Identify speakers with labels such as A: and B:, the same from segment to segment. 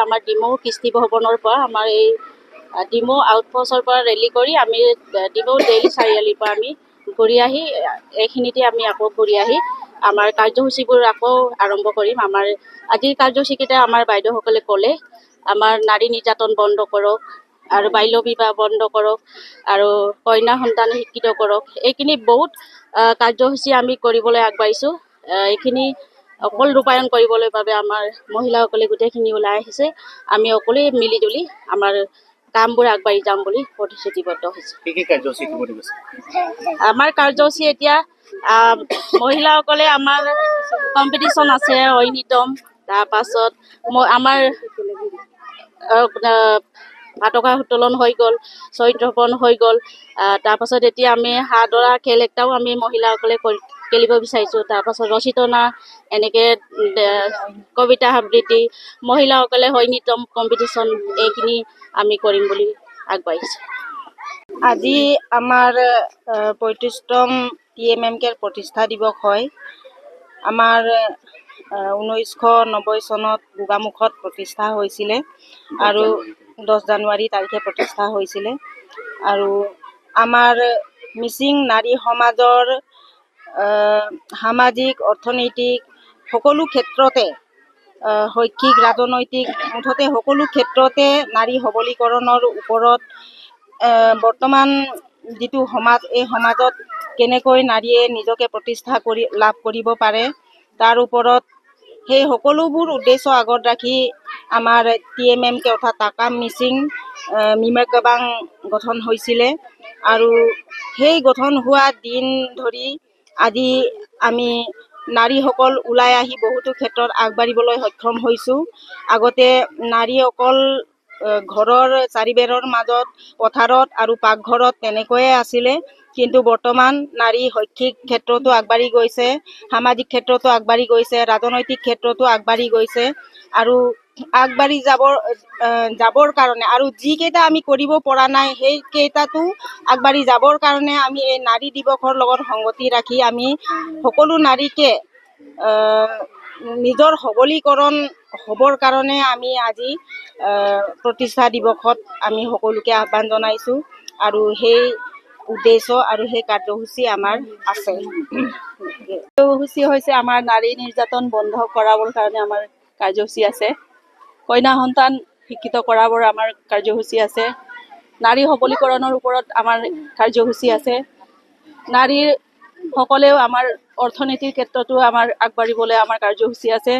A: আমাৰ ডিমৌ কৃষ্টি ভৱনৰ পৰা আমাৰ এই ডিমৌ আউটপোষ্টৰ পৰা ৰেলী কৰি আমি ডিমৌ ডেইলি চাৰিআলিৰ পৰা আমি ঘূৰি আহি এইখিনিতে আমি আকৌ ঘূৰি আহি আমাৰ কাৰ্যসূচীবোৰ আকৌ আৰম্ভ কৰিম। আমাৰ আজিৰ কাৰ্যসূচীকেইটা আমাৰ বাইদেউসকলে ক'লে আমাৰ নাৰী নিৰ্যাতন বন্ধ কৰক আৰু বাল্য বিবাহ বন্ধ কৰক আৰু কন্যা সন্তান শিক্ষিত কৰক। এইখিনি বহুত কাৰ্যসূচী আমি কৰিবলৈ আগবাঢ়িছোঁ। এইখিনি অকল ৰূপায়ণ কৰিবলৈ বাবে আমাৰ মহিলাসকলে গোটেইখিনি ওলাই আহিছে। আমি অকলে মিলি জুলি আমাৰ কামবোৰ আগবাঢ়ি যাম বুলি প্ৰতিশ্ৰুতিবদ্ধ হৈছে। আমাৰ কাৰ্যসূচী এতিয়া মহিলাসকলে আমাৰ কম্পিটিশ্যন আছে ঐনিতম, তাৰপাছত আমাৰ পাতকা উত্তোলন হৈ গ'ল, চৰিত্ৰপণ হৈ গ'ল, তাৰপাছত এতিয়া আমি হাঁহ ধৰা খেল এটাও আমি মহিলাসকলে খেলিব বিচাৰিছোঁ। তাৰপাছত ৰচিতনা, এনেকৈ কবিতা আবৃত্তি, মহিলাসকলে ঐনিতম কম্পিটিশ্যন এইখিনি আমি কৰিম বুলি আগবাঢ়িছোঁ।
B: আজি আমাৰ ৩৫তম TMMK প্ৰতিষ্ঠা দিৱস হয়। আমাৰ 1990 চনত গোগামুখত প্ৰতিষ্ঠা হৈছিলে আৰু 10 জানুৱাৰী তাৰিখে প্ৰতিষ্ঠা হৈছিলে। আৰু আমাৰ মিচিং নাৰী সমাজৰ সামাজিক, অৰ্থনৈতিক সকলো ক্ষেত্ৰতে, শৈক্ষিক, ৰাজনৈতিক, মুঠতে সকলো ক্ষেত্ৰতে নাৰী সবলীকৰণৰ ওপৰত বৰ্তমান যিটো সমাজ, এই সমাজত কেনেকৈ নাৰীয়ে নিজকে প্ৰতিষ্ঠা লাভ কৰিব পাৰে তাৰ ওপৰত সেই সকলোবোৰ উদ্দেশ্য আগত ৰাখি আমাৰ TMMK অৰ্থাৎ তাকাম মিচিং মিমেকবাং গঠন হৈছিলে। আৰু সেই গঠন হোৱা দিন ধৰি আজি আমি নাৰীসকল ওলাই আহি বহুতো ক্ষেত্ৰত আগবাঢ়িবলৈ সক্ষম হৈছোঁ। আগতে নাৰী অকল ঘৰৰ চাৰিবেৰৰ মাজত, পথাৰত আৰু পাকঘৰত তেনেকৈয়ে আছিলে, কিন্তু বৰ্তমান নাৰী শৈক্ষিক ক্ষেত্ৰতো আগবাঢ়ি গৈছে, সামাজিক ক্ষেত্ৰতো আগবাঢ়ি গৈছে, ৰাজনৈতিক ক্ষেত্ৰতো আগবাঢ়ি গৈছে। আৰু আগবাঢ়ি যাবৰ কাৰণে আৰু যিকেইটা আমি কৰিব পৰা নাই সেইকেইটাতো আগবাঢ়ি যাবৰ কাৰণে আমি এই নাৰী দিৱসৰ লগত সংগতি ৰাখি আমি সকলো নাৰীকে নিজৰ সবলীকৰণ হ'বৰ কাৰণে আমি আজি প্ৰতিষ্ঠা দিৱসত আমি সকলোকে আহ্বান জনাইছোঁ। আৰু সেই উদ্দেশ্য আৰু সেই কাৰ্যসূচী আমাৰ আছে।
A: কাৰ্যসূচী হৈছে আমাৰ নাৰী নিৰ্যাতন বন্ধ কৰাবৰ কাৰণে আমাৰ কাৰ্যসূচী আছে। কন্যা সন্তান শিক্ষিত কৰাবৰ আমাৰ কাৰ্যসূচী আছে। নাৰী সবলীকৰণৰ ওপৰত আমাৰ কাৰ্যসূচী আছে। নাৰীৰ সকলেও আমাৰ অৰ্থনীতিৰ ক্ষেত্ৰতো আমাৰ আগবাঢ়িবলৈ আমাৰ কাৰ্যসূচী আছে।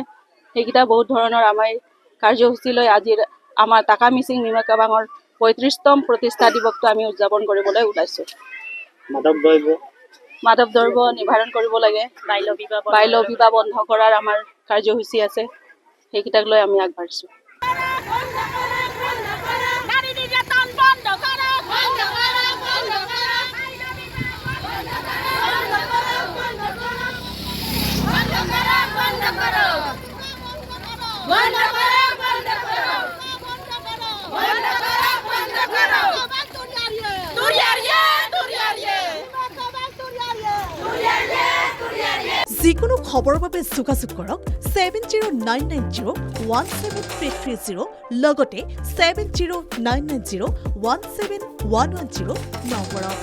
A: সেইকেইটা বহুত ধৰণৰ আমাৰ কাৰ্যসূচী লৈ আজিৰ আমাৰ তাকাম মিচিং মিমেকবাঙৰ ৩৫তম প্ৰতিষ্ঠা দিৱসটো আমি উদযাপন কৰিবলৈ ওলাইছোঁ। মাদক দ্ৰব্য নিবাৰণ কৰিব লাগে, বাল্য বিবাহ বন্ধ কৰাৰ আমাৰ কাৰ্যসূচী আছে। সেইকেইটাক লৈ আমি আগবাঢ়িছোঁ।
C: যিকোনো খবৰৰ বাবে যোগাযোগ কৰক 7099017330 লগতে 7099017110 নম্বৰত।